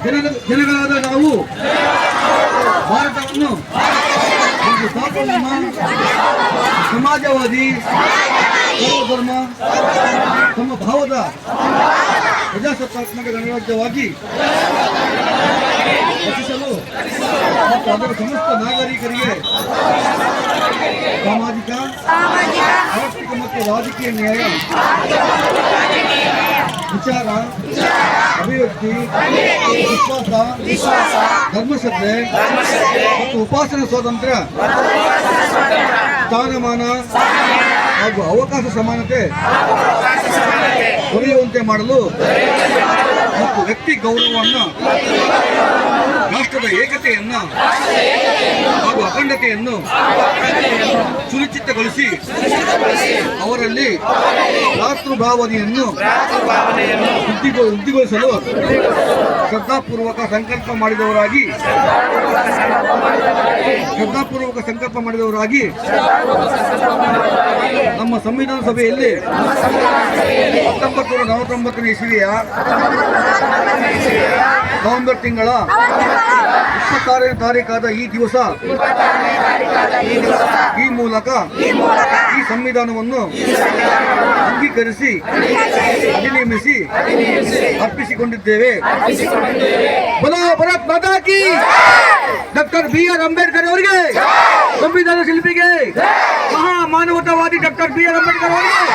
ಜನಗಳಾದ ನಾವು ಭಾರತವನ್ನು ಒಂದು ಸಾರ್ವಭೌಮ ಸಮಾಜವಾದಿ ಸರ್ವಧರ್ಮ ಸಮಭಾವದ ಪ್ರಜಾಸತ್ತಾತ್ಮಕ ಗಣರಾಜ್ಯವಾಗಿ ರಚಿಸಲು ಮತ್ತು ಅದರ ಸಮಸ್ತ ನಾಗರಿಕರಿಗೆ ಸಾಮಾಜಿಕ ಆರ್ಥಿಕ ಮತ್ತು ರಾಜಕೀಯ ನ್ಯಾಯ ವಿಚಾರ ಅಭಿವ್ಯಕ್ತಿ ವಿಶ್ವಾಸ ಧರ್ಮಶ್ರದ್ಧೆ ಮತ್ತು ಉಪಾಸನಾ ಸ್ವಾತಂತ್ರ್ಯ ಸ್ಥಾನಮಾನ ಹಾಗೂ ಅವಕಾಶ ಸಮಾನತೆ ದೊರೆಯುವಂತೆ ಮಾಡಲು ಮತ್ತು ವ್ಯಕ್ತಿ ಗೌರವವನ್ನು ರಾಷ್ಟ್ರದ ಏಕತೆಯನ್ನು ಹಾಗೂ ಅಖಂಡತೆಯನ್ನು ಸುನಿಶ್ಚಿತಗೊಳಿಸಿ ಅವರಲ್ಲಿ ಭ್ರಾತೃಭಾವನೆಯನ್ನು ವೃದ್ಧಿಗೊಳಿಸಲು ಶ್ರದ್ಧಾಪೂರ್ವಕ ಸಂಕಲ್ಪ ಮಾಡಿದವರಾಗಿ ನಮ್ಮ ಸಂವಿಧಾನ ಸಭೆಯಲ್ಲಿ 1949 ಇಸವಿಯ ನವೆಂಬರ್ ತಿಂಗಳ 26ನೇ ತಾರೀಕಾದ ಈ ದಿವಸ ಈ ಮೂಲಕ ಈ ಸಂವಿಧಾನವನ್ನು ಅಂಗೀಕರಿಸಿ ಅಧಿನಿಯಮಿಸಿ ಅರ್ಪಿಸಿಕೊಂಡಿದ್ದೇವೆ. ಬೋಲೋ ಭಾರತ್ ಮಾತಾ ಕಿ ಡಾಕ್ಟರ್ ಬಿ.ಆರ್. ಅಂಬೇಡ್ಕರ್ ಅವರಿಗೆ, ಸಂವಿಧಾನ ಶಿಲ್ಪಿಗೆ, ಮಹಾ ಮಾನವತಾವಾದಿ ಡಾಕ್ಟರ್ ಬಿ.ಆರ್. ಅಂಬೇಡ್ಕರ್ ಅವರಿಗೆ